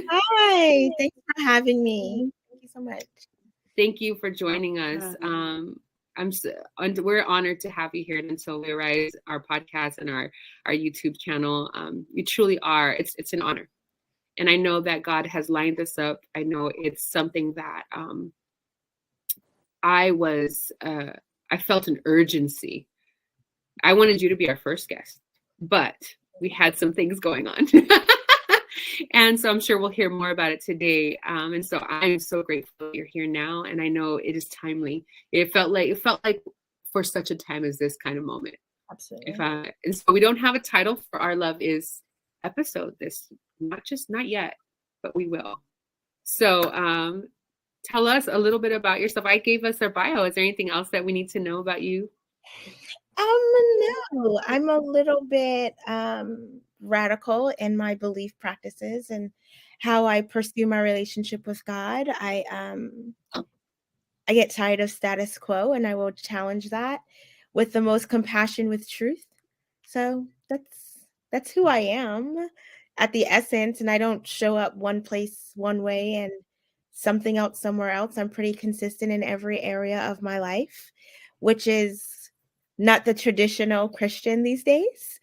Hi, thanks for having me. Thank you so much. Thank you for joining us. We're honored to have you here at Until We Rise, our podcast and our YouTube channel. You truly are. It's an honor, and I know that God has lined this up. I know it's something that I felt an urgency. I wanted you to be our first guest, but we had some things going on. And so I'm sure we'll hear more about it today. And so I'm so grateful you're here now. And I know it is timely. It felt like for such a time as this kind of moment. Absolutely. And so we don't have a title for our Love Is episode. Not yet, but we will. So tell us a little bit about yourself. I gave us our bio. Is there anything else that we need to know about you? No, I'm a little bit radical in my belief practices and how I pursue my relationship with God. I get tired of status quo, and I will challenge that with the most compassion with truth. So that's who I am at the essence, and I don't show up one place one way and something else somewhere else. I'm pretty consistent in every area of my life, which is not the traditional Christian these days.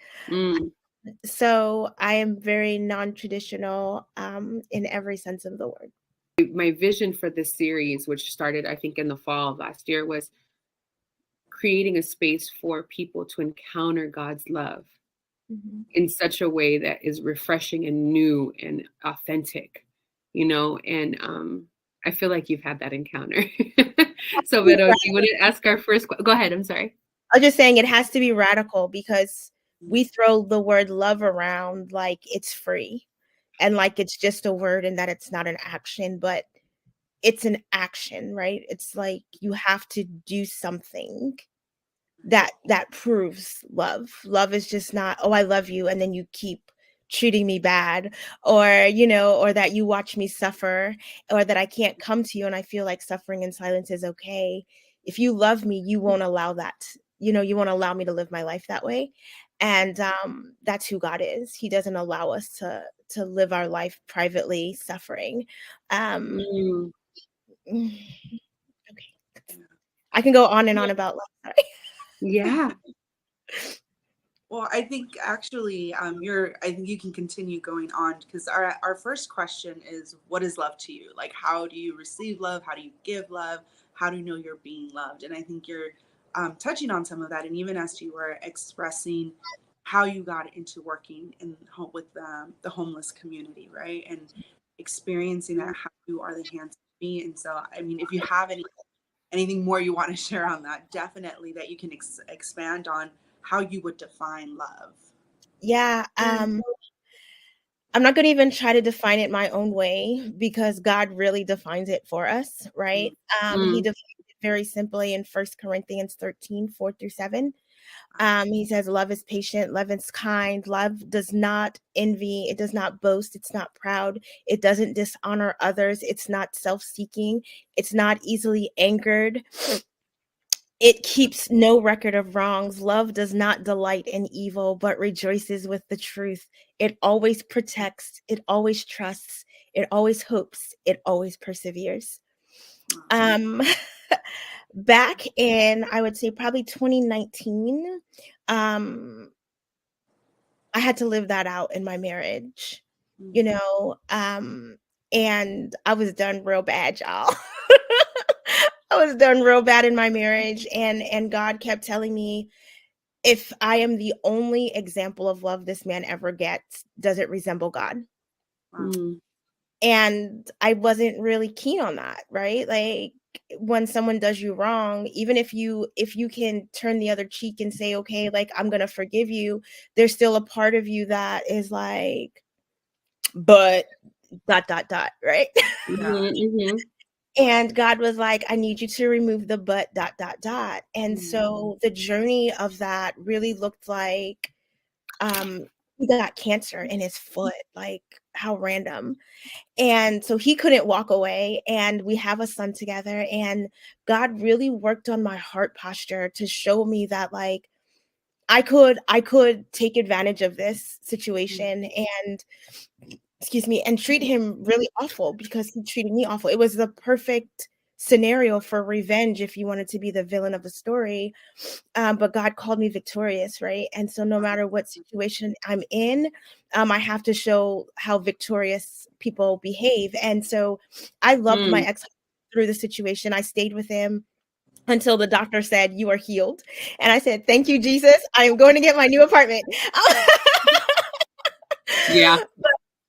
So I am very non-traditional in every sense of the word. My vision for this series, which started, I think, in the fall of last year, was creating a space for people to encounter God's love in such a way that is refreshing and new and authentic, and I feel like you've had that encounter. So, Vero, do you want to ask our first question? Go ahead. I'm sorry. I was just saying it has to be radical because we throw the word love around like it's free and like it's just a word and that it's not an action, but it's an action, right? It's like you have to do something that proves love. Love is just not, oh, I love you, and then you keep treating me bad, or or that you watch me suffer, or that I can't come to you and I feel like suffering in silence is okay. If you love me, you won't allow that. You won't allow me to live my life that way. And that's who God is. He doesn't allow us to live our life privately suffering. Okay. I can go on and on about love. Sorry. Yeah. Well, I think actually, I think you can continue going on because our first question is, what is love to you? Like, how do you receive love? How do you give love? How do you know you're being loved? And I think you're touching on some of that. And even as you were expressing how you got into working with the homeless community, right? And experiencing that, how you are the hands of me. And so, I mean, if you have anything more you want to share on that, definitely that you can expand on how you would define love. Yeah. I'm not going to even try to define it my own way because God really defines it for us, right? He defines it very simply in 1 Corinthians 13, 4-7. He says, love is patient, love is kind, love does not envy, it does not boast, it's not proud, it doesn't dishonor others, it's not self-seeking, it's not easily angered. It keeps no record of wrongs. Love does not delight in evil, but rejoices with the truth. It always protects. It always trusts. It always hopes. It always perseveres. Back in, I would say probably 2019, I had to live that out in my marriage, and I was done real bad, y'all. I was done real bad in my marriage, and God kept telling me, if I am the only example of love this man ever gets, does it resemble God? And I wasn't really keen on that, right? Like, when someone does you wrong, even if you can turn the other cheek and say, okay, like, I'm gonna forgive you, there's still a part of you that is like, but ... right? And God was like, I need you to remove the but ... And so the journey of that really looked like he got cancer in his foot. Like, how random. And so he couldn't walk away, and we have a son together, and God really worked on my heart posture to show me that, like, I could take advantage of this situation and excuse me, and treat him really awful because he treated me awful. It was the perfect scenario for revenge if you wanted to be the villain of the story. But God called me victorious, right? And so no matter what situation I'm in, I have to show how victorious people behave. And so I loved my ex through the situation. I stayed with him until the doctor said, "You are healed." And I said, "Thank you, Jesus. I am going to get my new apartment." Yeah.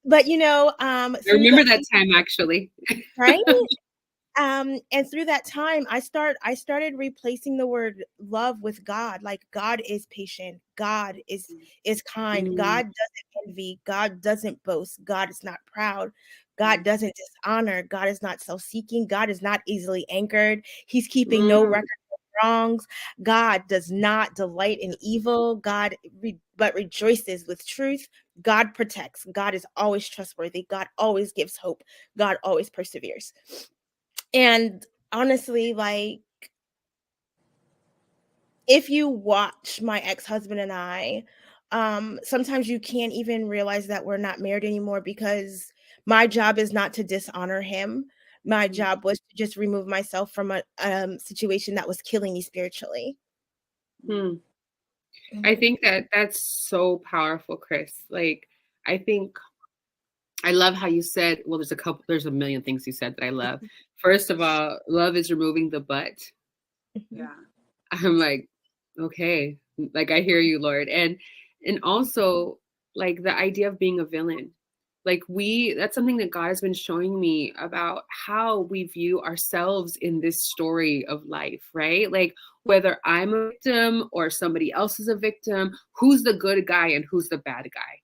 But you know, I remember that time actually. right? And through that time, I started replacing the word love with God. Like, God is patient, God is kind, God doesn't envy, God doesn't boast, God is not proud, God doesn't dishonor, God is not self-seeking, God is not easily angered, he's keeping no record of wrongs, God does not delight in evil, but rejoices with truth, God protects, God is always trustworthy, God always gives hope, God always perseveres. And honestly, like, if you watch my ex-husband and I, sometimes you can't even realize that we're not married anymore because my job is not to dishonor him. My job was to just remove myself from a situation that was killing me spiritually. I think that that's so powerful, Krys. Like, I think I love how you said, well, there's a million things you said that I love. First of all, love is removing the but. Yeah. I'm like, okay, like I hear you, Lord. And also like the idea of being a villain. Like that's something that God has been showing me about how we view ourselves in this story of life, right? Like whether I'm a victim or somebody else is a victim, who's the good guy and who's the bad guy.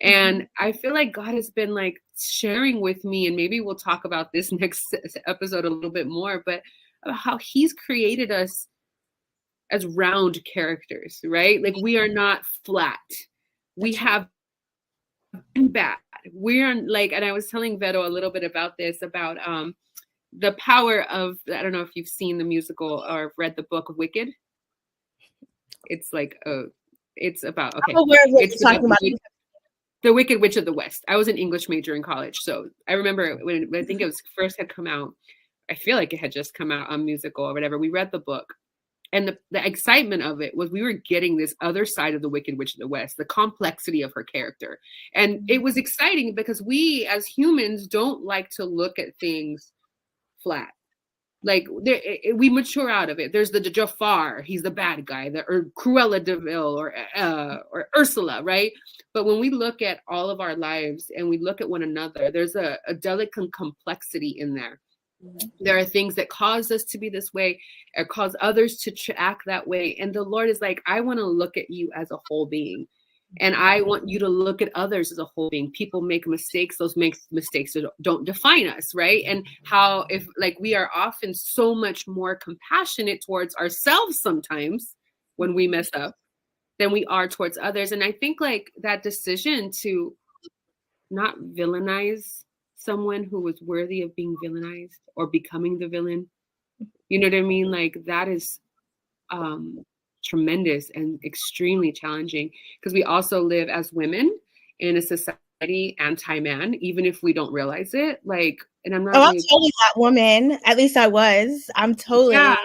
And I feel like God has been like sharing with me, and maybe we'll talk about this next episode a little bit more, but how he's created us as round characters, right? Like we are not flat. We have bad. We're like, and I was telling Vero a little bit about this, about the power of, I don't know if you've seen the musical or read the book Wicked. It's like it's about, okay. I'm aware of what It's you're talking about. The Wicked Witch of the West. I was an English major in college, so I remember when I think it was first had come out. I feel like it had just come out on musical or whatever. We read the book, and the excitement of it was we were getting this other side of the Wicked Witch of the West, the complexity of her character, and it was exciting because we as humans don't like to look at things flat. Like we mature out of it. There's the Jafar, he's the bad guy, or Cruella de Vil, or Ursula, right? But when we look at all of our lives and we look at one another, there's a delicate complexity in there. There are things that cause us to be this way or cause others to act that way. And the Lord is like, I want to look at you as a whole being. And I want you to look at others as a whole being. People make mistakes. Those mistakes don't define us, right? And how if like we are often so much more compassionate towards ourselves sometimes when we mess up than we are towards others. And I think like that decision to not villainize someone who was worthy of being villainized or becoming the villain, you know what I mean? Like that is tremendous and extremely challenging because we also live as women in a society anti-man, even if we don't realize it. Like, and I'm not. I'm totally that woman. At least I was. I'm totally. Yeah.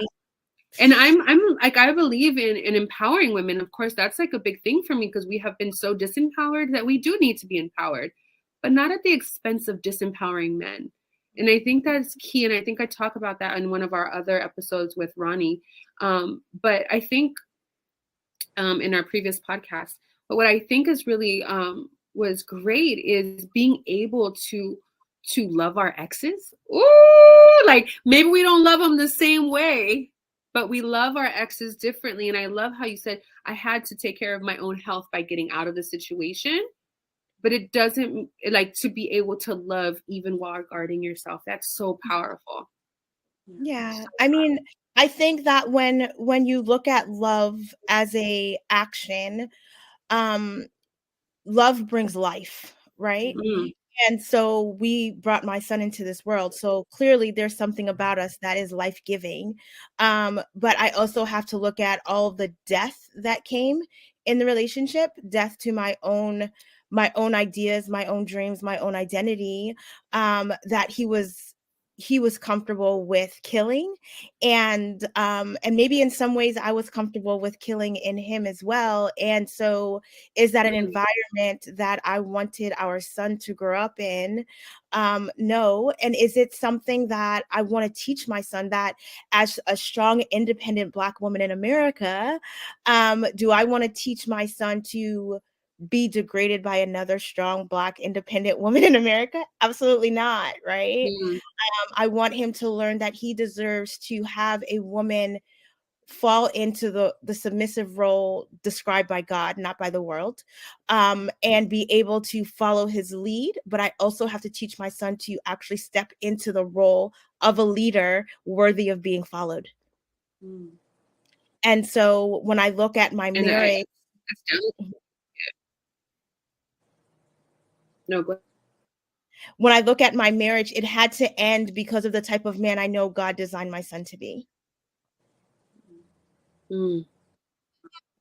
And I'm like, I believe in empowering women. Of course, that's like a big thing for me because we have been so disempowered that we do need to be empowered, but not at the expense of disempowering men. And I think that's key. And I think I talk about that in one of our other episodes with Ronnie. But I think in our previous podcast, but what I think is really was great is being able to love our exes. Ooh, like maybe we don't love them the same way, but we love our exes differently. And I love how you said, I had to take care of my own health by getting out of the situation. But it doesn't, like, to be able to love even while guarding yourself. That's so powerful. Yeah. I mean, I think that when you look at love as a action, love brings life, right? Mm. And so we brought my son into this world. So clearly there's something about us that is life-giving. But I also have to look at all the death that came in the relationship, death to my own my own ideas, my own dreams, my own identity, that he was comfortable with killing, and maybe in some ways I was comfortable with killing in him as well. And so is that an environment that I wanted our son to grow up in? No. And is it something that I want to teach my son, that as a strong, independent Black woman in America, do I want to teach my son to be degraded by another strong Black independent woman in America? Absolutely not, right? Mm. I want him to learn that he deserves to have a woman fall into the submissive role described by God, not by the world, and be able to follow his lead. But I also have to teach my son to actually step into the role of a leader worthy of being followed. Mm. And so when I look at my And marriage, no, go ahead. when I look at my marriage, it had to end because of the type of man I know God designed my son to be.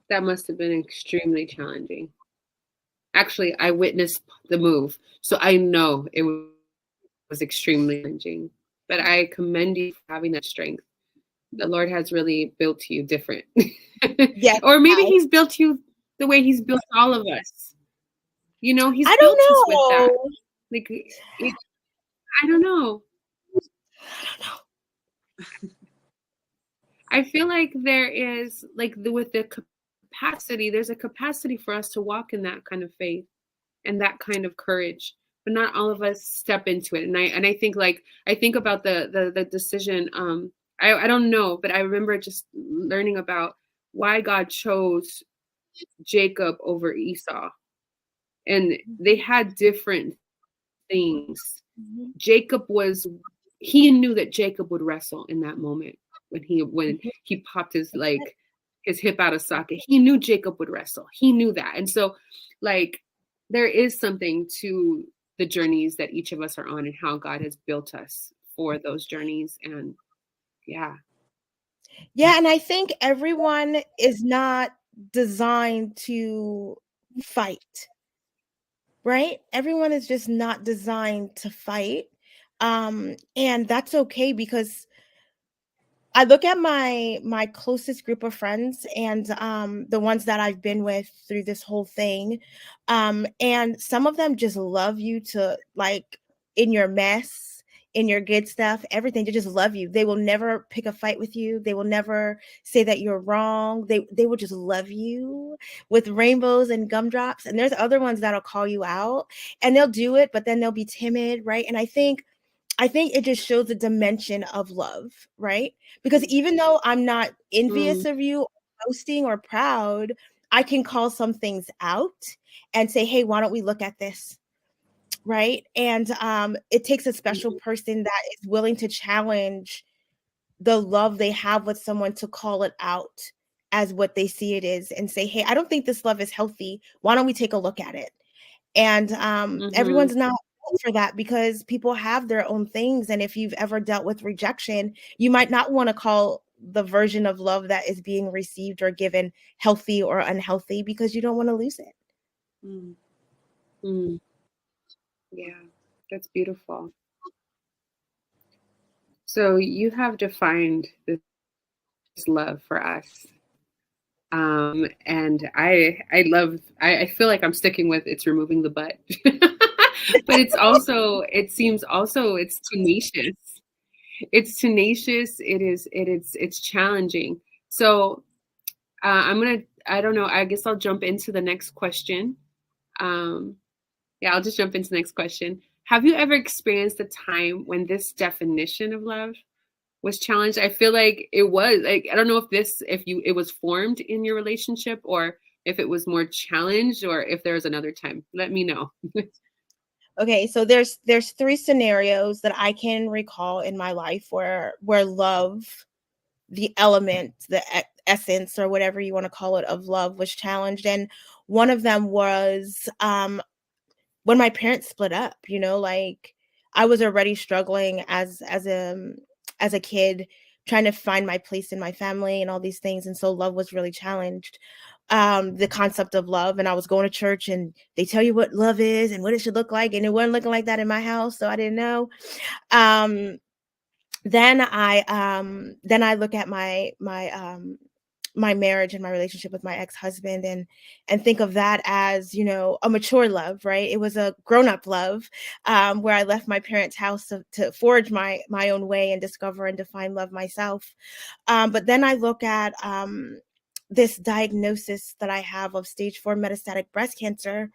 That must have been extremely challenging. Actually, I witnessed the move, so I know it was extremely challenging. But I commend you for having that strength. The Lord has really built you different. Yes. Or maybe he's built you the way he's built all of us. You know, he's I built us don't with that. know. Like, I don't know. I feel like there is, like, with the capacity, there's a capacity for us to walk in that kind of faith and that kind of courage, but not all of us step into it. And I think, like, I think about the decision. I don't know, but I remember just learning about why God chose Jacob over Esau, and they had different things. Jacob he knew that Jacob would wrestle in that moment when he popped his hip out of socket. He knew Jacob would wrestle. He knew that. And so, like, there is something to the journeys that each of us are on and how God has built us for those journeys. And yeah. Yeah, and I think everyone is not designed to fight, right? Everyone is just not designed to fight. And that's okay, because I look at my closest group of friends, and the ones that I've been with through this whole thing, and some of them just love you to, like, in your mess, in your good stuff, everything. They just love you. They will never pick a fight with you. They will never say that you're wrong. They will just love you with rainbows and gumdrops. And there's other ones that'll call you out, and they'll do it, but then they'll be timid, right? And I think it just shows the dimension of love, right? Because even though I'm not envious of you, or boasting or proud, I can call some things out and say, hey, why don't we look at this? Right. And it takes a special person that is willing to challenge the love they have with someone to call it out as what they see it is and say, hey, I don't think this love is healthy. Why don't we take a look at it? And everyone's not built for that, because people have their own things. And if you've ever dealt with rejection, you might not want to call the version of love that is being received or given healthy or unhealthy, because you don't want to lose it. Yeah, that's beautiful. So you have defined this love for us. And I feel like I'm sticking with it's removing the butt, but it's tenacious. It's tenacious. It's challenging. So I don't know, I guess I'll jump into the next question. I'll just jump into the next question. Have you ever experienced a time when this definition of love was challenged? I feel like it was, like, I don't know if it was formed in your relationship, or if it was more challenged, or if there's another time. Let me know. Okay, so there's 3 scenarios that I can recall in my life where love, the element, the essence, or whatever you want to call it, of love was challenged. And one of them was when my parents split up. Like, I was already struggling as a kid, trying to find my place in my family and all these things, and so love was really challenged. the concept of love. And I was going to church and they tell you what love is and what it should look like. And it wasn't looking like that in my house. So I didn't know. Then I look at my marriage and my relationship with my ex-husband and think of that as, a mature love, right? It was a grown-up love, where I left my parents' house to forge my own way and discover and define love myself. But then I look at this diagnosis that I have of stage 4 metastatic breast cancer,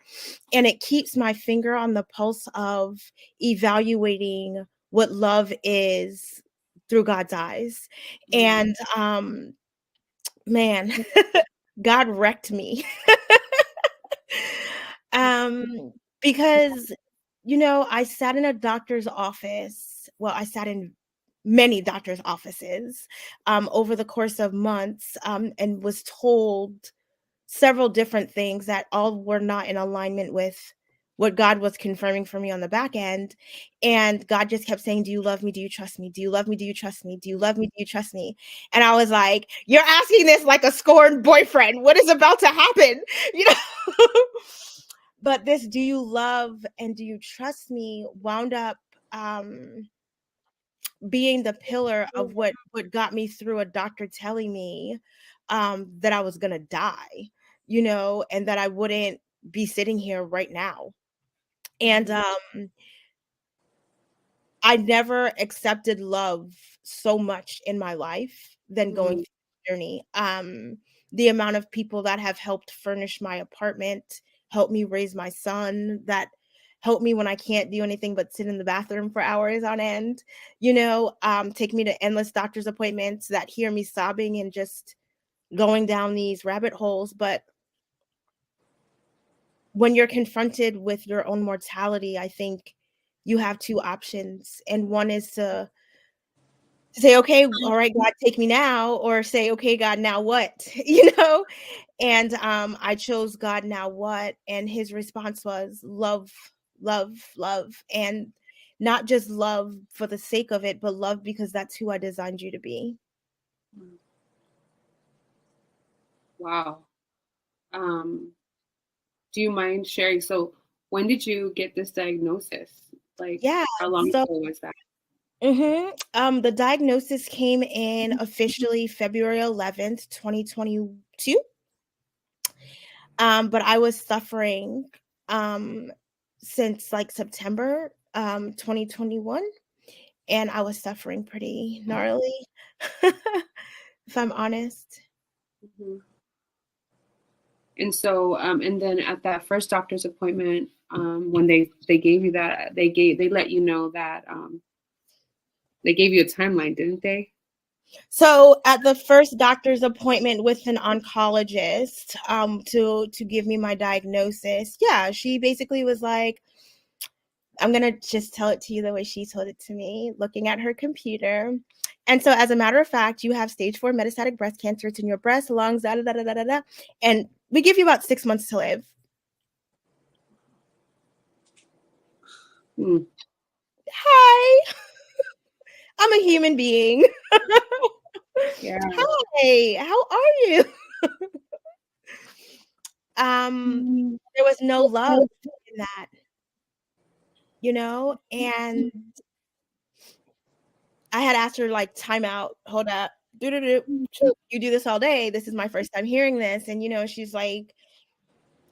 and it keeps my finger on the pulse of evaluating what love is through God's eyes. And man, God wrecked me. Because I sat in a doctor's office. Well, I sat in many doctors' offices over the course of months, and was told several different things that all were not in alignment with what God was confirming for me on the back end. And God just kept saying, "Do you love me? Do you trust me? Do you love me? Do you trust me? Do you love me? Do you trust me?" And I was like, "You're asking this like a scorned boyfriend. What is about to happen?" You know? But this "do you love and do you trust me" wound up being the pillar of what got me through a doctor telling me that I was gonna die, and that I wouldn't be sitting here right now. And I never accepted love so much in my life than going through this journey. The amount of people that have helped furnish my apartment, helped me raise my son, that help me when I can't do anything but sit in the bathroom for hours on end, take me to endless doctor's appointments, that hear me sobbing and just going down these rabbit holes. But when you're confronted with your own mortality, I think you have two options. And one is to say, "Okay, all right, God, take me now," or say, "Okay, God, now what?" And I chose God, now what? And his response was love, love, love. And not just love for the sake of it, but love because that's who I designed you to be. Wow. Do you mind sharing? So when did you get this diagnosis? Like, Yeah. how long So ago was that? the diagnosis came in officially February 11th, 2022. But I was suffering since like September 2021, and I was suffering pretty gnarly, if I'm honest. Mhm. And so, and then at that first doctor's appointment, when they gave you that, they let you know that they gave you a timeline, didn't they? So at the first doctor's appointment with an oncologist, to give me my diagnosis, yeah, she basically was like, I'm gonna just tell it to you the way she told it to me, looking at her computer. And so, as a matter of fact, you have stage 4 metastatic breast cancer. It's in your breast, lungs, da da da da da da, and we give you about 6 months to live. Hmm. Hi, I'm a human being. Yeah. Hi, how are you? There was no love in that, and I had asked her like, "Time out, hold up, do you do this all day? This is my first time hearing this." And she's like,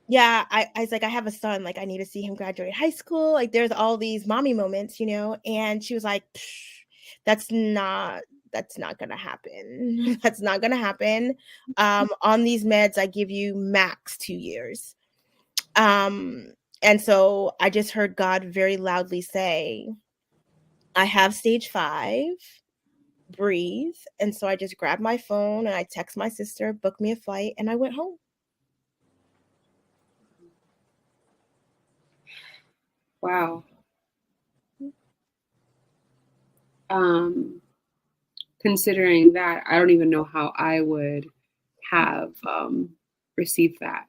"Yeah." I was like, "I have a son, like I need to see him graduate high school." Like there's all these mommy moments, and she was like, That's not gonna happen. That's not gonna happen. On these meds, I give you max 2 years." And so I just heard God very loudly say, "I have stage 5. Breathe." And so I just grabbed my phone and I text my sister, booked me a flight, and I went home. Wow. Considering that, I don't even know how I would have received that.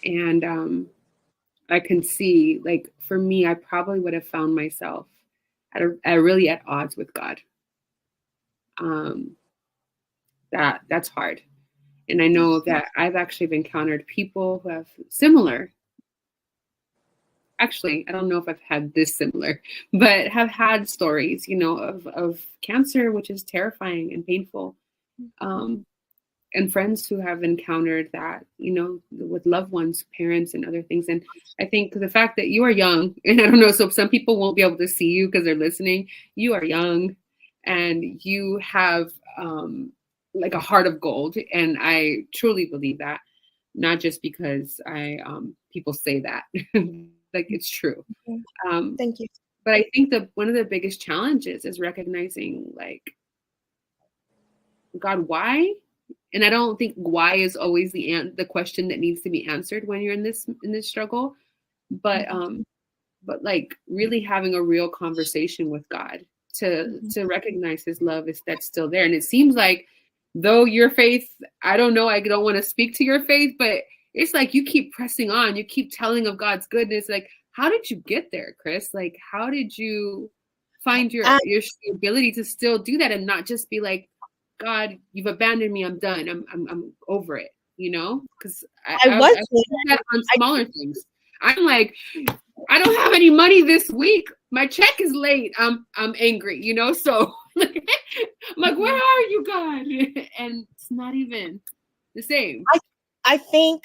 And I can see, like, for me, I probably would have found myself really at odds with God. That's hard. And I know that I've actually encountered people who have similar. Actually, I don't know if I've had this similar, but have had stories, of cancer, which is terrifying and painful. And friends who have encountered that, with loved ones, parents, and other things. And I think the fact that you are young, and I don't know, so some people won't be able to see you because they're listening. You are young, and you have like a heart of gold, and I truly believe that, not just because people say that, like it's true. Thank you. But I think that one of the biggest challenges is recognizing, like, God, why? And I don't think why is always the question that needs to be answered when you're in this struggle, but like really having a real conversation with God to recognize His love that's still there. And it seems like, though your faith, I don't know, I don't want to speak to your faith, but it's like you keep pressing on, you keep telling of God's goodness. Like, how did you get there, Krys? Like, how did you find your ability to still do that and not just be like, God, you've abandoned me. I'm done. I'm over it. Because I was that on smaller things. I'm like, I don't have any money this week. My check is late. I'm angry. So I'm like, where are you, God? And it's not even the same. I think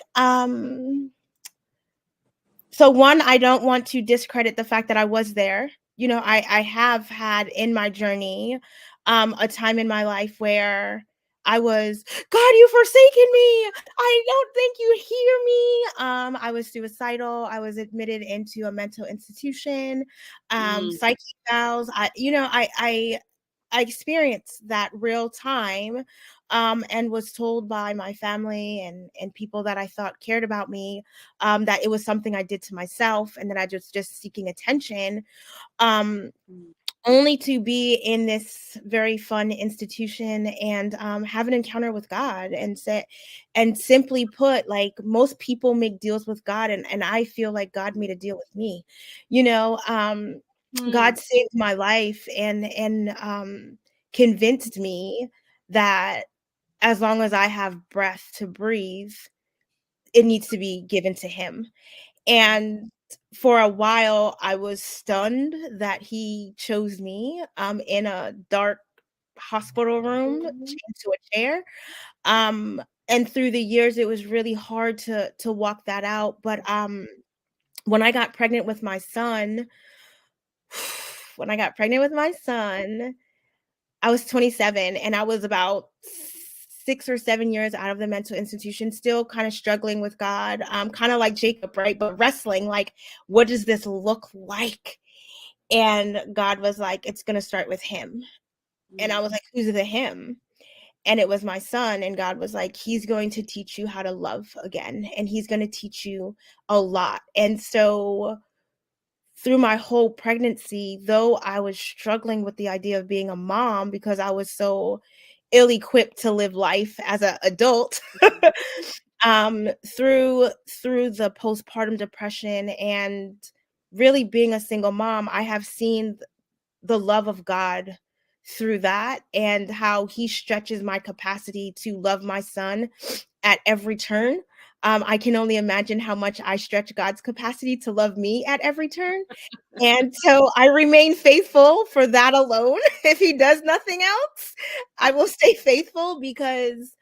so. One, I don't want to discredit the fact that I was there. I have had in my journey a time in my life where I was, God, you've forsaken me. I don't think you hear me. I was suicidal. I was admitted into a mental institution, psychic vows. I experienced that real time, and was told by my family and people that I thought cared about me, that it was something I did to myself and that I just seeking attention. Only to be in this very fun institution and have an encounter with God and simply put, like, most people make deals with God, and I feel like God made a deal with me. God saved my life and convinced me that as long as I have breath to breathe, it needs to be given to Him. And for a while, I was stunned that He chose me in a dark hospital room, chained to a chair. And through the years, it was really hard to walk that out. But when I got pregnant with my son, I was 27, and I was about 6 or 7 years out of the mental institution, still kind of struggling with God, kind of like Jacob, right? But wrestling, like, what does this look like? And God was like, it's going to start with Him. And I was like, who's the Him? And it was my son. And God was like, He's going to teach you how to love again. And He's going to teach you a lot. And so through my whole pregnancy, though I was struggling with the idea of being a mom because I was so ill-equipped to live life as an adult, through the postpartum depression and really being a single mom, I have seen the love of God through that and how He stretches my capacity to love my son at every turn. I can only imagine how much I stretch God's capacity to love me at every turn. And so I remain faithful for that alone. If He does nothing else, I will stay faithful because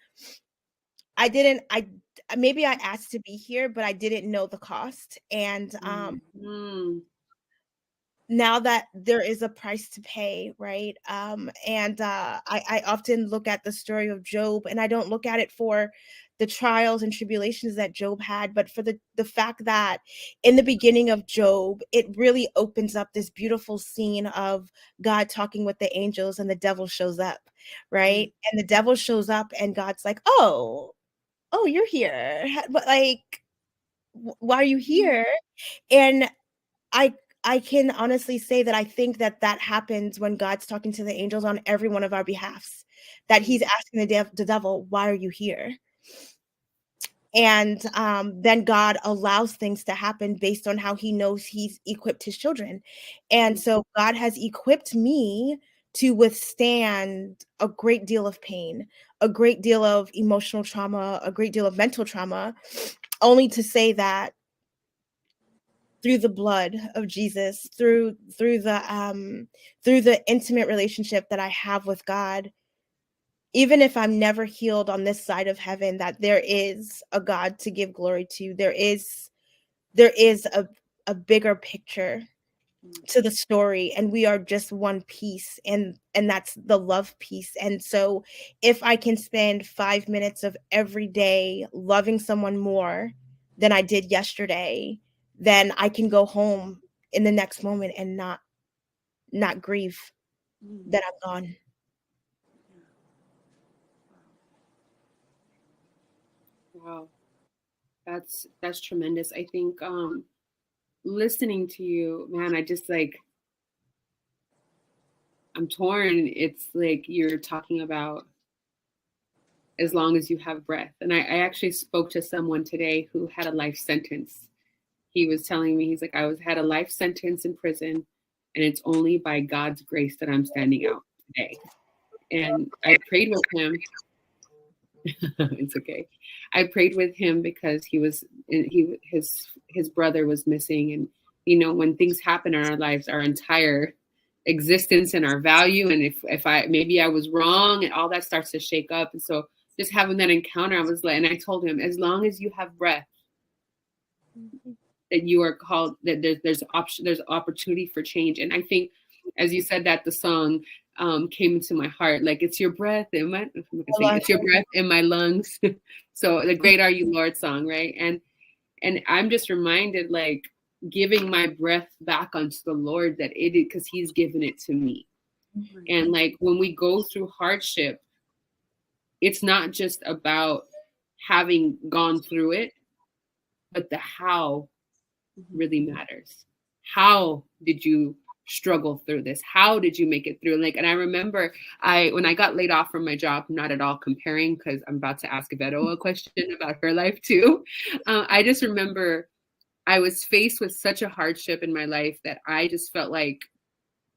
maybe I asked to be here, but I didn't know the cost. And now that there is a price to pay, right? I often look at the story of Job, and I don't look at it for the trials and tribulations that Job had, but for the fact that in the beginning of Job, it really opens up this beautiful scene of God talking with the angels and the devil shows up, right? And the devil shows up and God's like, oh, you're here. But like, why are you here? And I can honestly say that I think that happens when God's talking to the angels on every one of our behalfs, that He's asking the devil, why are you here? And then God allows things to happen based on how He knows He's equipped His children. And so God has equipped me to withstand a great deal of pain, a great deal of emotional trauma, a great deal of mental trauma, only to say that through the blood of Jesus, through the intimate relationship that I have with God, even if I'm never healed on this side of heaven, that there is a God to give glory to. There is a bigger picture to the story, and we are just one piece, and that's the love piece. And so if I can spend 5 minutes of every day loving someone more than I did yesterday, then I can go home in the next moment and not grieve that I'm gone. Wow. That's tremendous. I think listening to you, man, I just like, I'm torn. It's like you're talking about as long as you have breath. And I actually spoke to someone today who had a life sentence. He was telling me, he's like, had a life sentence in prison, and it's only by God's grace that I'm standing out today. And I prayed with him. It's okay. I prayed with him because his brother was missing. And, you know, when things happen in our lives, our entire existence and our value, and if I was wrong, and all that starts to shake up. And so just having that encounter, I was like, and I told him, as long as you have breath, that you are called, that there's opportunity for change. And I think, as you said, that the song came into my heart, like, it's your breath in my, it's your breath in my lungs. So the Great Are You Lord song, right? And I'm just reminded, like, giving my breath back unto the Lord, that it is because he's given it to me. Mm-hmm. And like, when we go through hardship, it's not just about having gone through it, but the how really matters. How did you struggle through this? How did you make it through? Like, and I remember when I got laid off from my job, not at all comparing, because I'm about to ask Veto a question about her life too. I just remember I was faced with such a hardship in my life that I just felt like,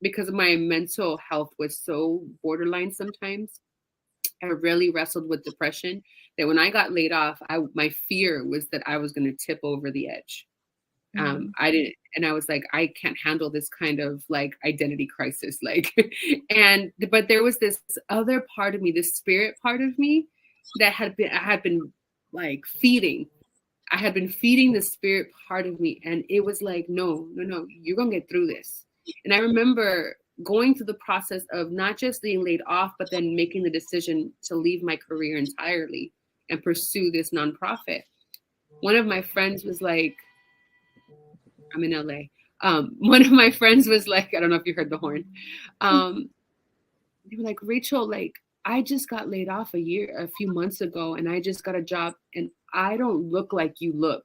because my mental health was so borderline sometimes, I really wrestled with depression, that when I got laid off, my fear was that I was going to tip over the edge. I didn't, and I was like, I can't handle this kind of like identity crisis. Like, but there was this other part of me, this spirit part of me, that I had been like feeding. I had been feeding the spirit part of me. And it was like, no, you're going to get through this. And I remember going through the process of not just being laid off, but then making the decision to leave my career entirely and pursue this nonprofit. One of my friends was like, I'm in LA. One of my friends was like, I don't know if you heard the horn. They were like, Rachel, like, I just got laid off a few months ago, and I just got a job, and I don't look like you look.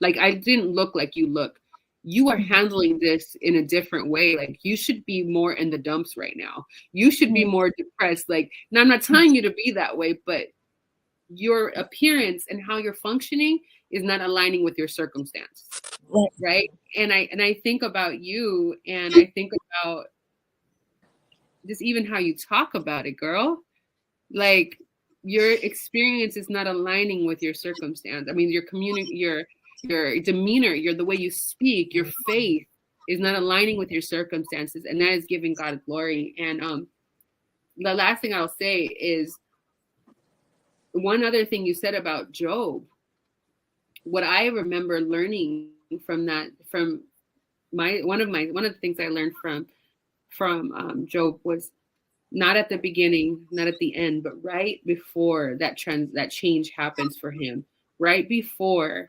Like, I didn't look like you look. You are handling this in a different way. Like, you should be more in the dumps right now. You should be more depressed. Like, now I'm not telling you to be that way, but your appearance and how you're functioning is not aligning with your circumstance. Right. And I think about you, and I think about just even how you talk about it, girl. Like, your experience is not aligning with your circumstance. I mean, your demeanor, the way you speak, your faith is not aligning with your circumstances, and that is giving God glory. And the last thing I'll say is one other thing you said about Job. What I remember learning from one of the things I learned from Job was not at the beginning, not at the end, but right before that change happens for him, right before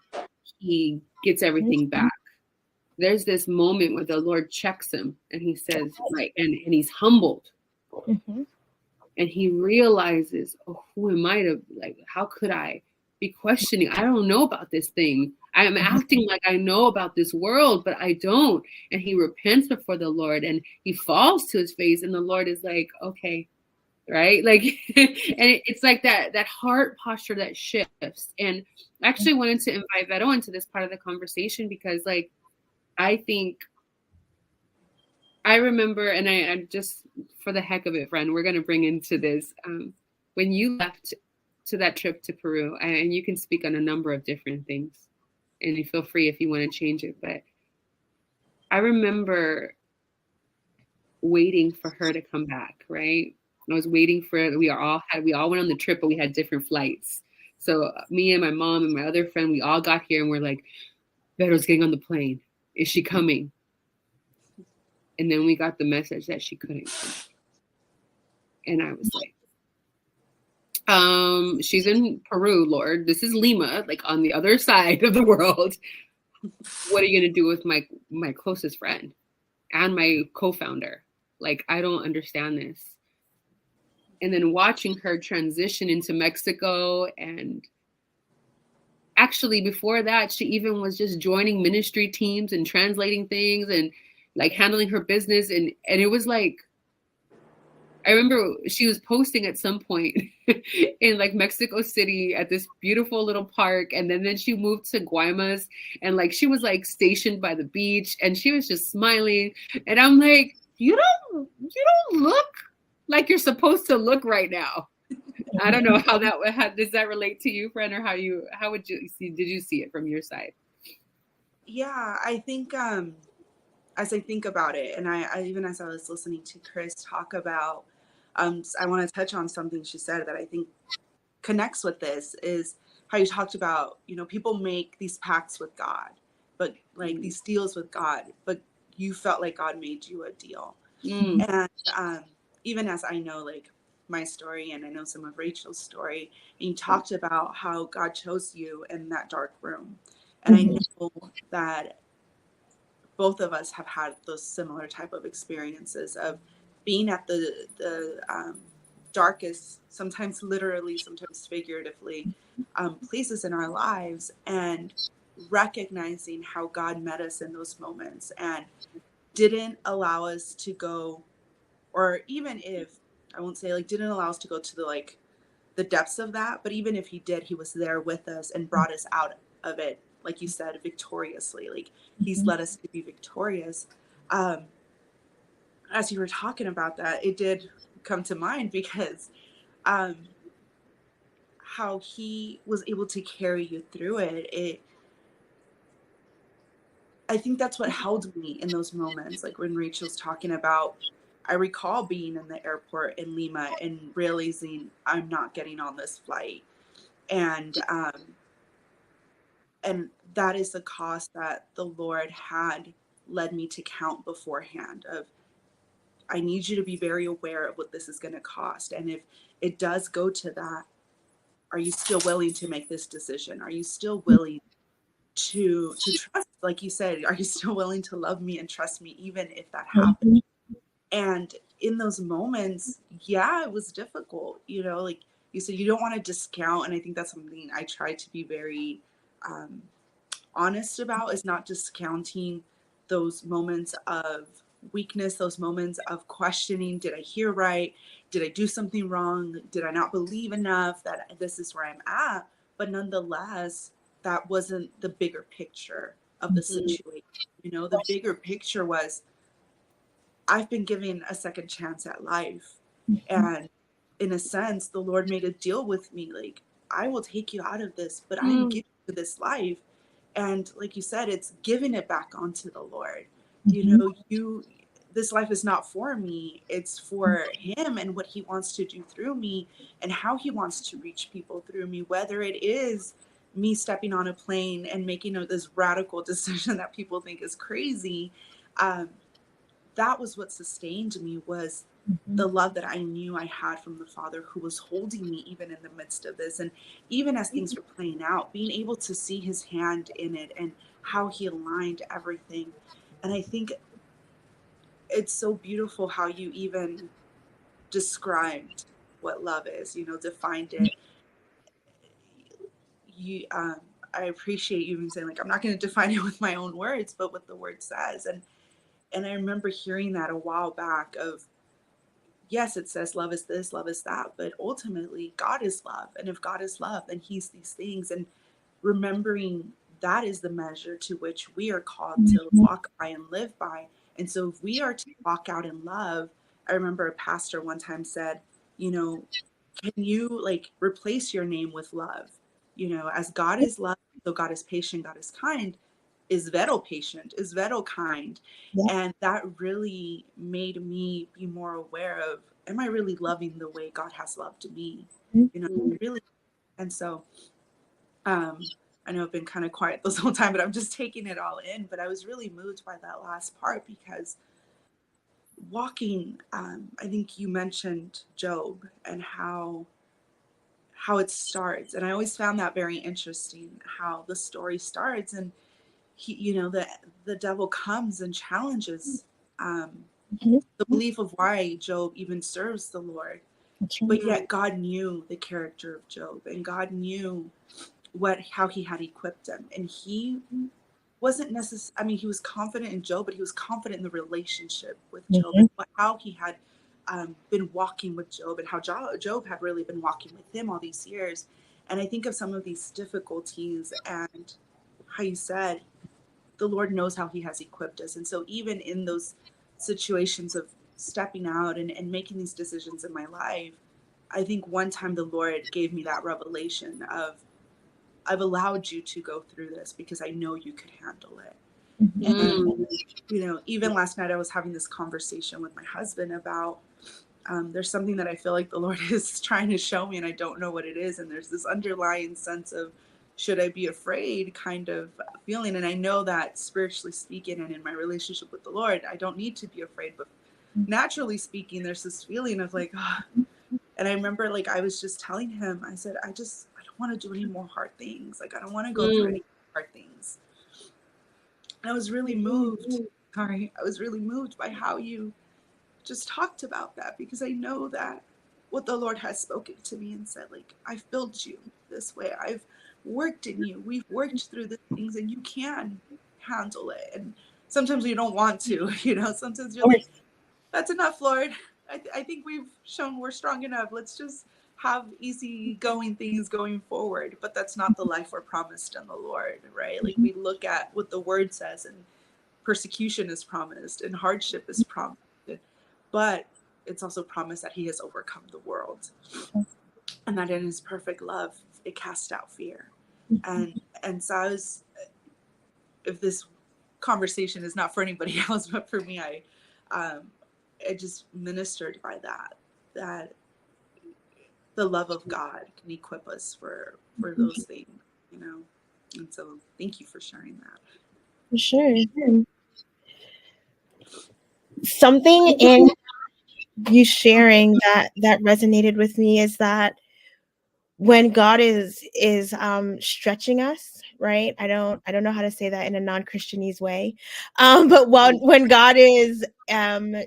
he gets everything back. There's this moment where the Lord checks him, and he says, right, and he's humbled. Mm-hmm. And he realizes, oh, who am I to, like, how could I be questioning? I don't know about this thing. I am acting like I know about this world, but I don't. And he repents before the Lord, and he falls to his face, and the Lord is like, okay, right? Like, and it's like that heart posture that shifts. And I actually wanted to invite Veto into this part of the conversation, because, like, I think I remember, and I just, for the heck of it, friend, we're going to bring into this. When you left to that trip to Peru, and you can speak on a number of different things, and you feel free if you want to change it, but I remember waiting for her to come back, right? I was waiting for, we all went on the trip, but we had different flights. So me and my mom and my other friend, we all got here and we're like, Vero's getting on the plane. Is she coming? And then we got the message that she couldn't come. And I was like, she's in Peru, Lord. This is Lima, like on the other side of the world. What are you going to do with my closest friend and my co-founder? Like, I don't understand this. And then watching her transition into Mexico, and actually before that, she even was just joining ministry teams and translating things and like handling her business. And it was like, I remember she was posting at some point in like Mexico City at this beautiful little park. And then she moved to Guaymas, and like, she was like stationed by the beach and she was just smiling. And I'm like, you don't look like you're supposed to look right now. I don't know how does that relate to you, friend, or how would you see, did you see it from your side? Yeah, I think, as I think about it, and I even as I was listening to Krys talk about, I want to touch on something she said that I think connects with this, is how you talked about, people make these pacts with God, but like these deals with God, but you felt like God made you a deal. And even as I know, like my story, and I know some of Rachel's story, and you talked about how God chose you in that dark room. And I know that both of us have had those similar type of experiences of being at the darkest, sometimes literally, sometimes figuratively, places in our lives, and recognizing how God met us in those moments and didn't allow us to go, or even if, I won't say like didn't allow us to go to the depths of that, but even if he did, he was there with us and brought us out of it, like you said, victoriously. Like he's led us to be victorious. As you were talking about that, it did come to mind, because how he was able to carry you through it, I think that's what held me in those moments. Like when Rachel's talking about, I recall being in the airport in Lima and realizing I'm not getting on this flight. And that is the cost that the Lord had led me to count beforehand of, I need you to be very aware of what this is going to cost. And if it does go to that, are you still willing to make this decision? Are you still willing to trust? Like you said, are you still willing to love me and trust me, even if that happens? And in those moments, yeah, it was difficult. Like you said, you don't want to discount. And I think that's something I try to be very honest about, is not discounting those moments of weakness, those moments of questioning. Did I hear right? Did I do something wrong? Did I not believe enough that this is where I'm at? But nonetheless, that wasn't the bigger picture of the situation. The bigger picture was, I've been given a second chance at life. And in a sense, the Lord made a deal with me. Like, I will take you out of this, but I'm giving you this life. And like you said, it's giving it back onto the Lord. This life is not for me. It's for him and what he wants to do through me and how he wants to reach people through me, whether it is me stepping on a plane and making this radical decision that people think is crazy. That was what sustained me, was the love that I knew I had from the Father, who was holding me even in the midst of this. And even as things were playing out, being able to see his hand in it and how he aligned everything. And I think it's so beautiful how you even described what love is, defined it. I appreciate you even saying, like, I'm not going to define it with my own words, but what the word says. And I remember hearing that a while back of, yes, it says love is this, love is that, but ultimately God is love. And if God is love, then he's these things. And remembering that is the measure to which we are called to walk by and live by. And so if we are to walk out in love, I remember a pastor one time said, you know, can you like replace your name with love? You know, as God is love, so God is patient, God is kind. Is Vettel patient? Is Vettel kind? Yeah. And that really made me be more aware of, am I really loving the way God has loved me? You know, really. And so I know I've been kind of quiet this whole time, but I'm just taking it all in. But I was really moved by that last part because walking, I think you mentioned Job and how it starts. And I always found that very interesting, how the story starts. And he, you know, the devil comes and challenges the belief of why Job even serves the Lord. But yet God knew the character of Job, and God knew how he had equipped him. And he wasn't necessarily, I mean, he was confident in Job, but he was confident in the relationship with Job and how he had been walking with Job, and how Job had really been walking with him all these years. And I think of some of these difficulties and how you said, the Lord knows how he has equipped us. And so even in those situations of stepping out and making these decisions in my life, I think one time the Lord gave me that revelation of, I've allowed you to go through this because I know you could handle it. And, you know, even last night I was having this conversation with my husband about there's something that I feel like the Lord is trying to show me and I don't know what it is. And there's this underlying sense of, should I be afraid kind of feeling. And I know that spiritually speaking and in my relationship with the Lord, I don't need to be afraid. But naturally speaking, there's this feeling of like, oh. And I remember like I was just telling him, I said, I don't want to do any more hard things. Like I don't want to go through any hard things. And I was really moved. Sorry, I was really moved by how you just talked about that, because I know that what the Lord has spoken to me and said, like, I've built you this way. I've worked in you. We've worked through the things and you can handle it. And sometimes you don't want to, you know, sometimes you're like, that's enough, Lord. I think we've shown we're strong enough. Let's just have easy going things going forward. But that's not the life we're promised in the Lord, right? Like we look at what the word says, and persecution is promised and hardship is promised. But it's also promised that he has overcome the world, and that in his perfect love, it casts out fear. And so I was, if this conversation is not for anybody else, but for me, I just ministered by that the love of God can equip us for those things, you know? And so thank you for sharing that. For sure. Something in you sharing that resonated with me is that when God is stretching us, right? I don't know how to say that in a non-Christianese way. But when God is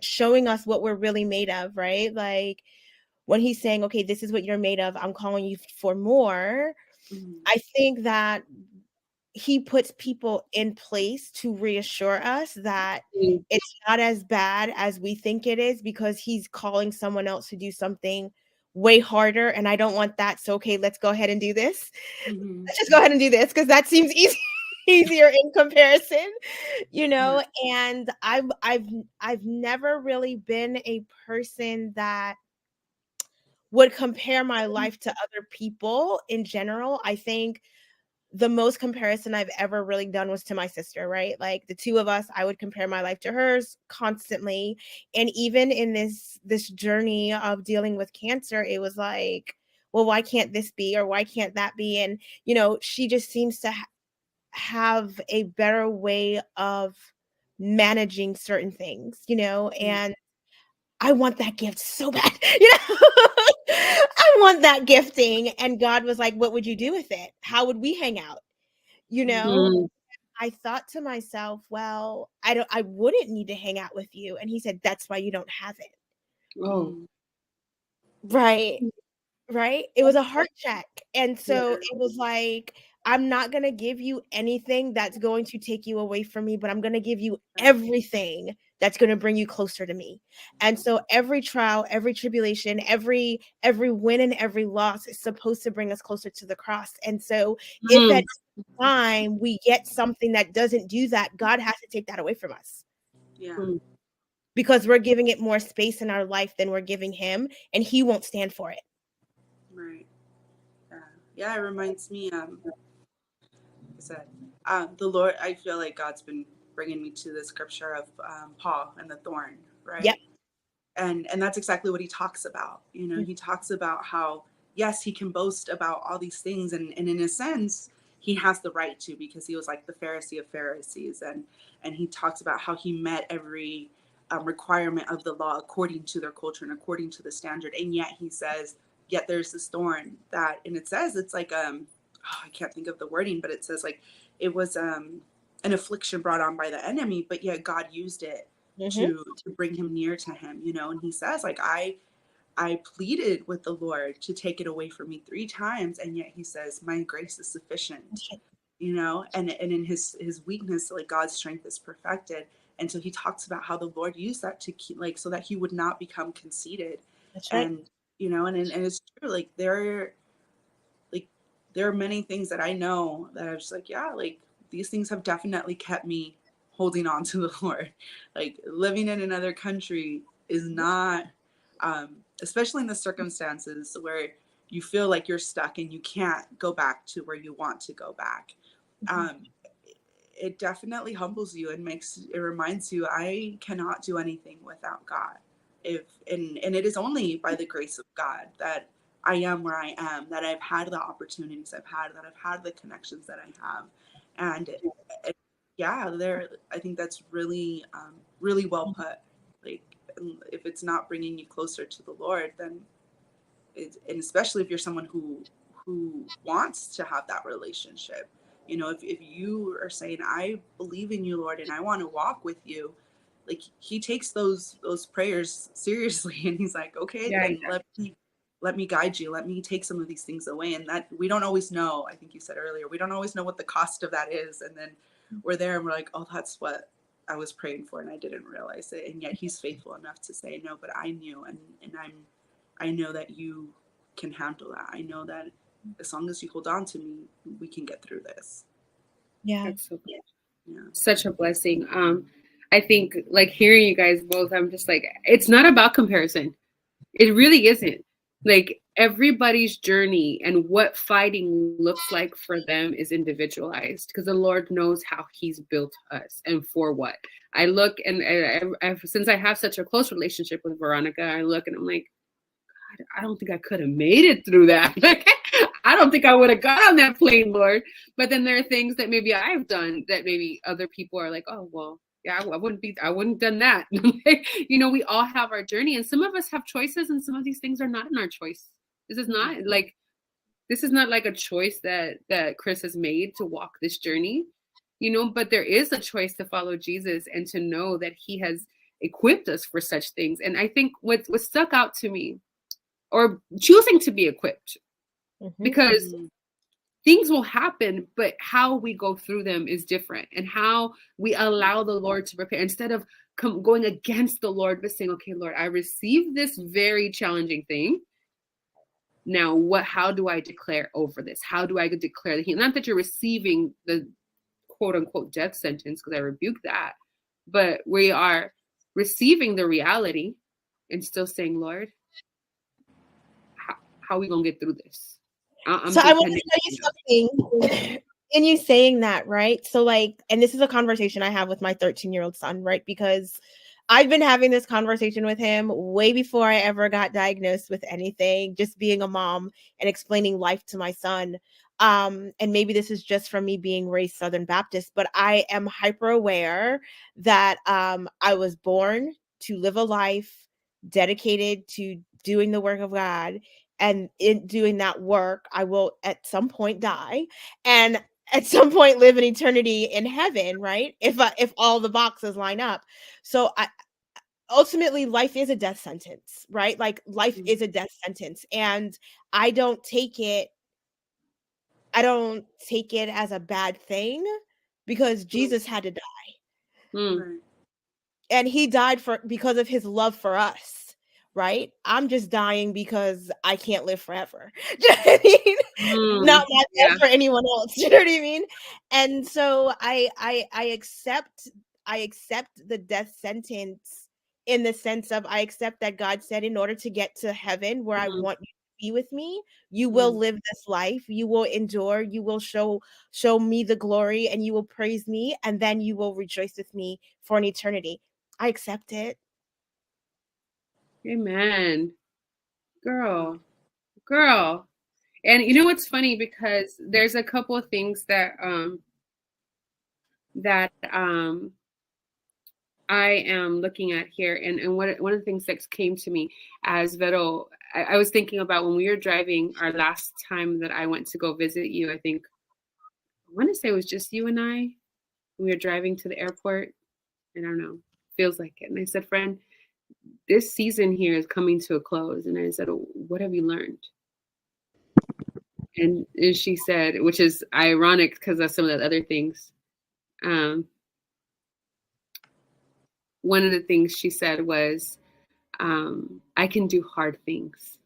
showing us what we're really made of, right? Like when he's saying, okay, this is what you're made of, I'm calling you for more. I think that he puts people in place to reassure us that it's not as bad as we think it is, because he's calling someone else to do something way harder. And I don't want that. So, okay, let's go ahead and do this. Let's just go ahead and do this, because that seems easier in comparison, you know? And I've never really been a person that would compare my life to other people in general. I think the most comparison I've ever really done was to my sister, right? Like the two of us, I would compare my life to hers constantly. And even in this journey of dealing with cancer, it was like, well, why can't this be, or why can't that be? And, you know, she just seems to have a better way of managing certain things, you know, and I want that gift so bad, you know. I want that gifting. And God was like, what would you do with it? How would we hang out? You know, I thought to myself, well, I wouldn't need to hang out with you. And he said, that's why you don't have it. Oh. Right. Right. It was a heart check. And so it was like, I'm not going to give you anything that's going to take you away from me, but I'm going to give you everything that's going to bring you closer to me. And so every trial, every tribulation, every win and every loss is supposed to bring us closer to the cross. And so if at time we get something that doesn't do that, God has to take that away from us. Yeah. because we're giving it more space in our life than we're giving him, and he won't stand for it. Right. Yeah, it reminds me, the Lord, I feel like God's been bringing me to the scripture of Paul and the thorn, right? Yep. And that's exactly what he talks about. You know, he talks about how, yes, he can boast about all these things, and in a sense, he has the right to, because he was like the Pharisee of Pharisees, and he talks about how he met every requirement of the law according to their culture and according to the standard, and yet he says, yet there's this thorn that, and it says it's like I can't think of the wording, but it says like it was an affliction brought on by the enemy, but yet God used it to bring him near to him, you know. And he says like I pleaded with the Lord to take it away from me 3 times, and yet he says my grace is sufficient, you know, and in his weakness, like God's strength is perfected. And so he talks about how the Lord used that to keep, like, so that he would not become conceited. That's right. And you know, and it's true, like there are many things that I know that I'm just like, yeah, like these things have definitely kept me holding on to the Lord. Like living in another country is not, especially in the circumstances where you feel like you're stuck and you can't go back to where you want to go back. It definitely humbles you and reminds you, I cannot do anything without God. And it is only by the grace of God that I am where I am, that I've had the opportunities that I've had the connections that I have. And I think that's really, really well put. Like, if it's not bringing you closer to the Lord, then and especially if you're someone who wants to have that relationship, you know, if you are saying, I believe in you, Lord, and I want to walk with you, like he takes those prayers seriously, and he's like, okay, then let me guide you, let me take some of these things away. And that we don't always know, I think you said earlier, we don't always know what the cost of that is, and then we're there and we're like, oh, that's what I was praying for and I didn't realize it. And yet he's faithful enough to say, no, but I knew, and I know that you can handle that. I know that as long as you hold on to me, we can get through this. Yeah. That's so good. Yeah. Such a blessing. I think like hearing you guys both, I'm just like, it's not about comparison. It really isn't. Like everybody's journey and what fighting looks like for them is individualized, because the Lord knows how he's built us and for what. I look and since I have such a close relationship with Veronica, I look and I'm like, God, I don't think I could have made it through that. Like, I don't think I would have got on that plane, Lord. But then there are things that maybe I've done that maybe other people are like, oh, well, yeah, I wouldn't have done that. You know, we all have our journey, and some of us have choices, and some of these things are not in our choice. This is not like a choice that Krys has made to walk this journey, you know, but there is a choice to follow Jesus and to know that he has equipped us for such things. And I think what stuck out to me, or choosing to be equipped, because things will happen, but how we go through them is different, and how we allow the Lord to prepare instead of going against the Lord, but saying, okay, Lord, I received this very challenging thing. Now, how do I declare over this? How do I declare that not that you're receiving the quote unquote death sentence, because I rebuke that, but we are receiving the reality and still saying, Lord, how are we going to get through this? So I want to tell you something in you saying that, right? So like, and this is a conversation I have with my 13-year-old son, right? Because I've been having this conversation with him way before I ever got diagnosed with anything, just being a mom and explaining life to my son. And maybe this is just from me being raised Southern Baptist, but I am hyper aware that I was born to live a life dedicated to doing the work of God. And in doing that work, I will at some point die and at some point live an eternity in heaven, right? If all the boxes line up. So ultimately, life is a death sentence, right? Like life is a death sentence. And I don't take it as a bad thing, because Jesus had to die. And he died because of his love for us. Right? I'm just dying because I can't live forever. Do you know what I mean? Not for anyone else. Do you know what I mean? And so I accept the death sentence in the sense of I accept that God said in order to get to heaven where I Mhm. want you to be with me, you will live this life, you will endure, you will show me the glory, and you will praise me, and then you will rejoice with me for an eternity. I accept it. Amen. Girl. And you know what's funny, because there's a couple of things that that I am looking at here, and one of the things that came to me as Vero, I was thinking about when we were driving our last time that I went to go visit you. I think I want to say it was just you and I. We were driving to the airport. I don't know, feels like it. And I said, friend, this season here is coming to a close. And I said, what have you learned? And she said, which is ironic because of some of the other things. One of the things she said was, I can do hard things.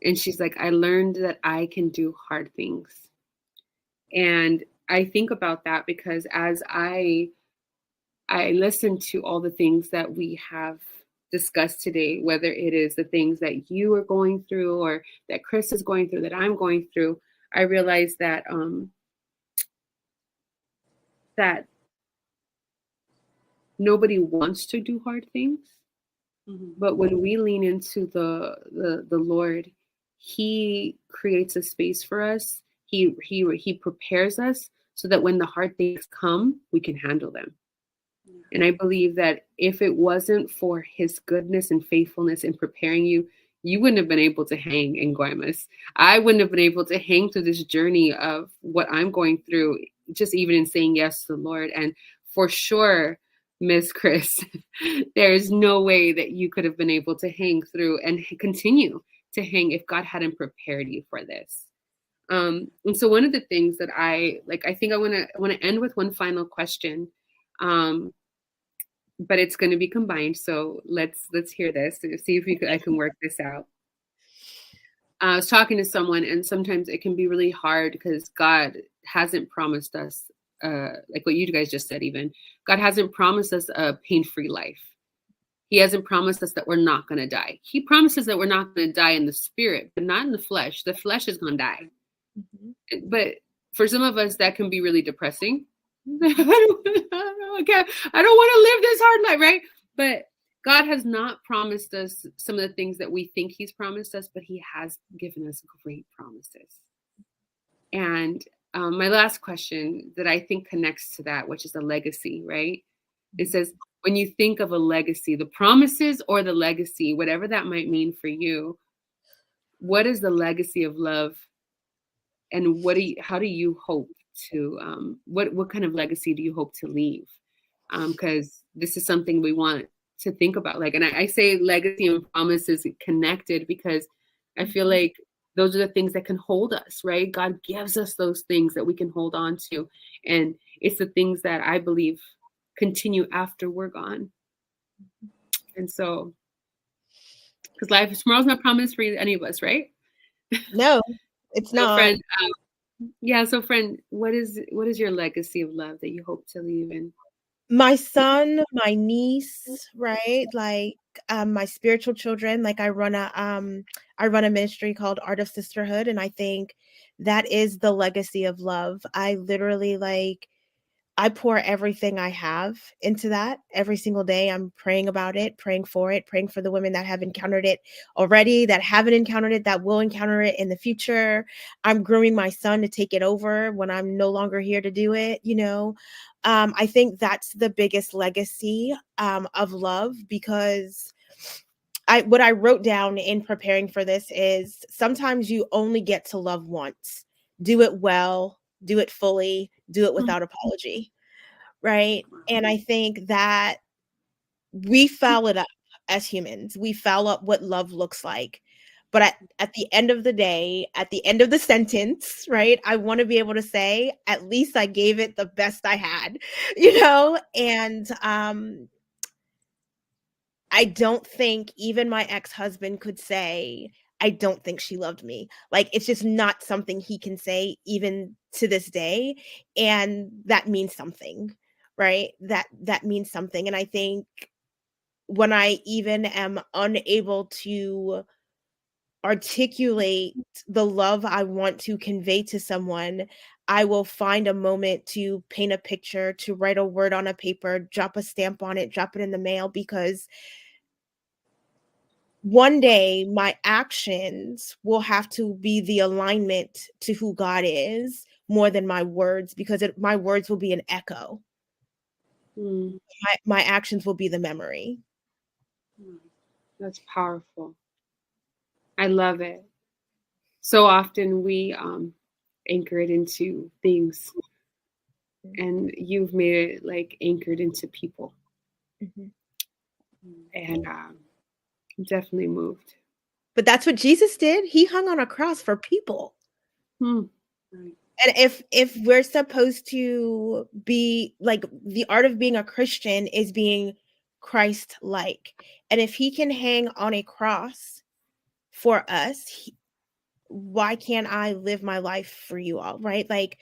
And she's like, I learned that I can do hard things. And I think about that because as I listen to all the things that we have discussed today, whether it is the things that you are going through or that Krys is going through, that I'm going through, I realize that that nobody wants to do hard things. But when we lean into the Lord, He creates a space for us. He prepares us so that when the hard things come, we can handle them. And I believe that if it wasn't for His goodness and faithfulness in preparing you, you wouldn't have been able to hang in Guaymas. I wouldn't have been able to hang through this journey of what I'm going through, just even in saying yes to the Lord. And for sure, Miss Krys, there's no way that you could have been able to hang through and continue to hang if God hadn't prepared you for this. And so one of the things that I think I want to end with one final question. But it's going to be combined. So let's hear this and see if I can work this out. I was talking to someone, and sometimes it can be really hard because God hasn't promised us, like what you guys just said, even God hasn't promised us a pain-free life. He hasn't promised us that we're not going to die. He promises that we're not going to die in the spirit, but not in the flesh. The flesh is going to die. But for some of us, that can be really depressing. I don't want to live this hard life, right? But God has not promised us some of the things that we think He's promised us, but He has given us great promises. And my last question that I think connects to that, which is a legacy, right? It says, when you think of a legacy, the promises or the legacy, whatever that might mean for you, what is the legacy of love? And how do you hope to, what kind of legacy do you hope to leave? Because this is something we want to think about. Like, and I say legacy and promise is connected because I feel like those are the things that can hold us, right? God gives us those things that we can hold on to. And it's the things that I believe continue after we're gone. And so, because tomorrow's not promised for any of us, right? No, it's So not. friend, so friend, what is your legacy of love that you hope to leave in? My son, my niece, right? Like my spiritual children. Like I run a ministry called Art of Sisterhood, and I think that is the legacy of love. I literally I pour everything I have into that every single day. I'm praying about it, praying for it, praying for the women that have encountered it already, that haven't encountered it, that will encounter it in the future. I'm grooming my son to take it over when I'm no longer here to do it, you know. I think that's the biggest legacy of love, because what I wrote down in preparing for this is sometimes you only get to love once. Do it well, do it fully, do it without apology. Right. And I think that we foul it up as humans. We foul up what love looks like. But at the end of the day, at the end of the sentence, right, I want to be able to say, at least I gave it the best I had, you know? And I don't think even my ex-husband could say, I don't think she loved me. Like, it's just not something he can say even to this day. And that means something. right? That means something. And I think when I even am unable to articulate the love I want to convey to someone, I will find a moment to paint a picture, to write a word on a paper, drop a stamp on it, drop it in the mail, because one day my actions will have to be the alignment to who God is more than my words, because my words will be an echo. Mm, My actions will be the memory. that's powerful. I love it. So often we anchor it into things, and you've made it like anchored into people. Mhm. And definitely moved. But that's what Jesus did. He hung on a cross for people. Hmm. And if we're supposed to be like, the art of being a Christian is being Christ-like. And if he can hang on a cross for us, why can't I live my life for you all, right? Like,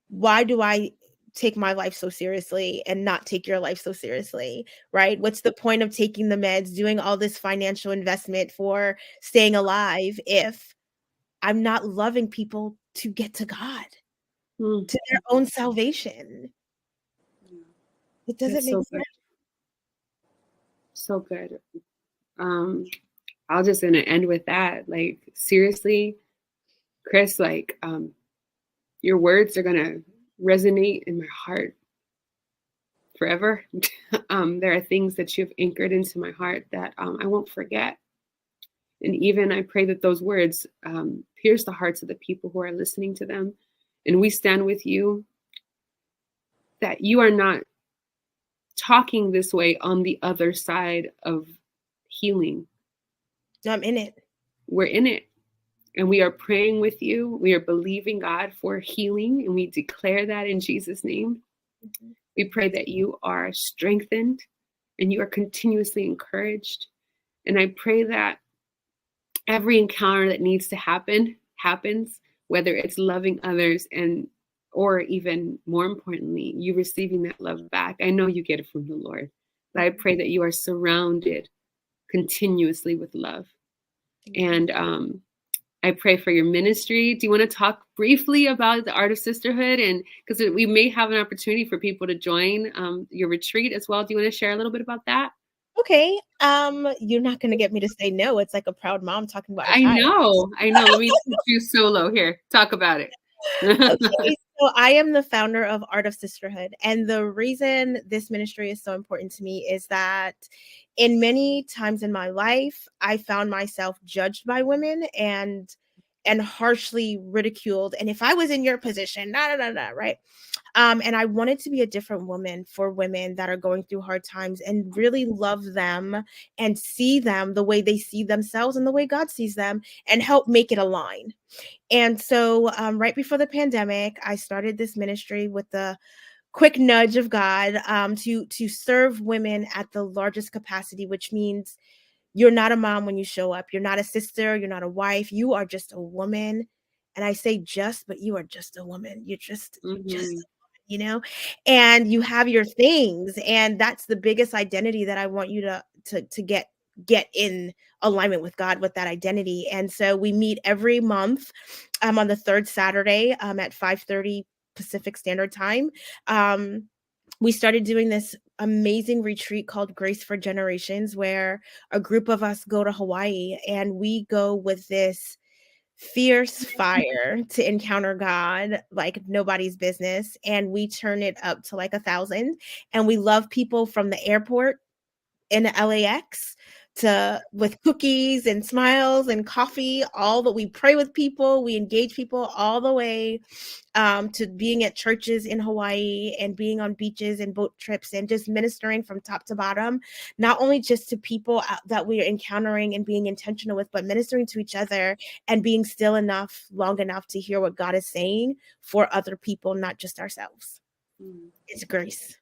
why do I take my life so seriously and not take your life so seriously, right? What's the point of taking the meds, doing all this financial investment for staying alive if I'm not loving people to get to God, Hmm. to their own salvation? It doesn't That's make so sense. good. So good. I'll just gonna end with that. Like, seriously, Krys, like, your words are gonna resonate in my heart forever. There are things that you've anchored into my heart that I won't forget. And even I pray that those words pierce the hearts of the people who are listening to them. And we stand with you, that you are not talking this way on the other side of healing. I'm in it. We're in it. And we are praying with you. We are believing God for healing. And we declare that in Jesus' name. Mhm. We pray that you are strengthened and you are continuously encouraged. And I pray that every encounter that needs to happen happens, whether it's loving others and or even more importantly, you receiving that love back. I know you get it from the Lord. But I pray that you are surrounded continuously with love. And I pray for your ministry. Do you want to talk briefly about the Art of Sisterhood? And because we may have an opportunity for people to join your retreat as well. Do you want to share a little bit about that? Okay. You're not gonna get me to say no. It's like a proud mom talking about a I child. know. Let me put you solo here. Talk about it. Okay, so I am the founder of Art of Sisterhood. And the reason this ministry is so important to me is that in many times in my life, I found myself judged by women and harshly ridiculed. And if I was in your position, right? And I wanted to be a different woman for women that are going through hard times and really love them and see them the way they see themselves and the way God sees them and help make it align. And so, right before the pandemic, I started this ministry with the quick nudge of God, to serve women at the largest capacity, which means you're not a mom when you show up. You're not a sister. You're not a wife. You are just a woman. And I say just, but you are just a woman. You're just a woman, and you have your things. And that's the biggest identity that I want you to get in alignment with God, with that identity. And so we meet every month on the third Saturday at 5:30 Pacific Standard Time. We started doing this amazing retreat called Grace for Generations, where a group of us go to Hawaii and we go with this fierce fire to encounter God like nobody's business. And we turn it up to like 1,000. And we love people from the airport in LAX to with cookies and smiles and coffee, all that we pray with people, we engage people all the way to being at churches in Hawaii and being on beaches and boat trips and just ministering from top to bottom, not only just to people that we are encountering and being intentional with, but ministering to each other and being still enough, long enough to hear what God is saying for other people, not just ourselves. It's grace.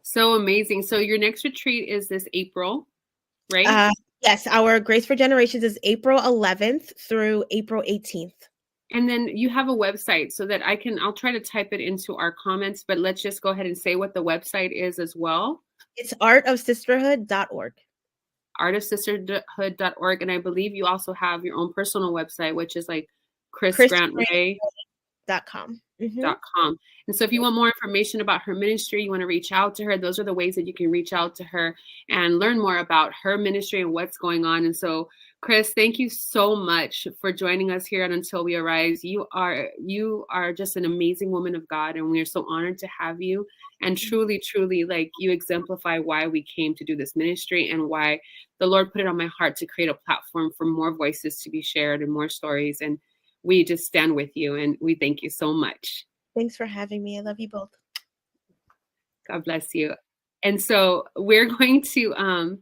So amazing. So your next retreat is this April, right? Yes, our Grace for Generations is April 11th through April 18th. And then you have a website so that I'll try to type it into our comments, but let's just go ahead and say what the website is as well. It's artofsisterhood.org. artofsisterhood.org. And I believe you also have your own personal website, which is like Krys Grant-Ray.com. Mm-hmm. And so if you want more information about her ministry, you want to reach out to her, those are the ways that you can reach out to her and learn more about her ministry and what's going on. And so, Krys, thank you so much for joining us here at Until We Arise. You are just an amazing woman of God, and we are so honored to have you. And truly, truly, like, you exemplify why we came to do this ministry and why the Lord put it on my heart to create a platform for more voices to be shared and more stories. And we just stand with you, and we thank you so much. Thanks for having me. I love you both. God bless you. And so we're going to,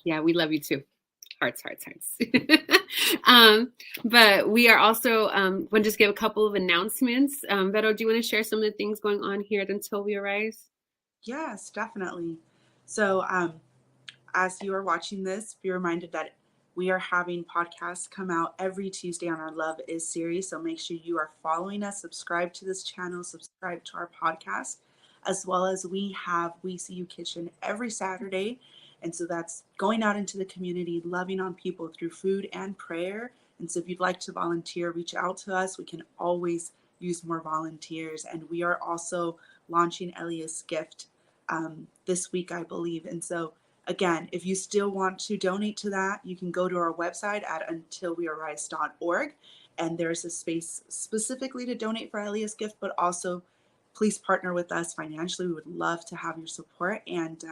we love you too. Hearts. But we are also going to just give a couple of announcements. Vero, do you want to share some of the things going on here at Until We Arise? Yes, definitely. So as you are watching this, be reminded that we are having podcasts come out every Tuesday on our Love Is series. So make sure you are following us, subscribe to this channel, subscribe to our podcast, as well as we have We See You Kitchen every Saturday. And so that's going out into the community, loving on people through food and prayer. And so if you'd like to volunteer, reach out to us. We can always use more volunteers. And we are also launching Elia's Gift this week, I believe. And so again, if you still want to donate to that, you can go to our website at untilwearise.org, and there's a space specifically to donate for Elia's Gift, but also please partner with us financially. We would love to have your support, and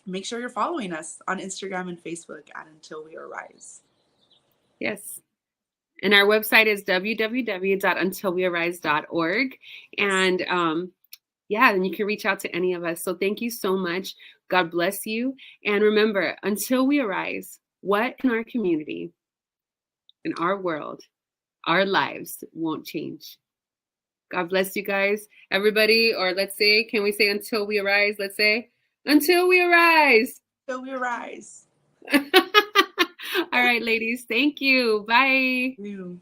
make sure you're following us on Instagram and Facebook at Until We Arise. Yes. And our website is www.untilwearise.org. And and you can reach out to any of us. So thank you so much. God bless you. And remember, until we arise, what in our community, in our world, our lives won't change. God bless you guys, everybody. Or let's say, can we say until we arise? Let's say, until we arise. Until we arise. All right, ladies. Thank you. Bye. Thank you.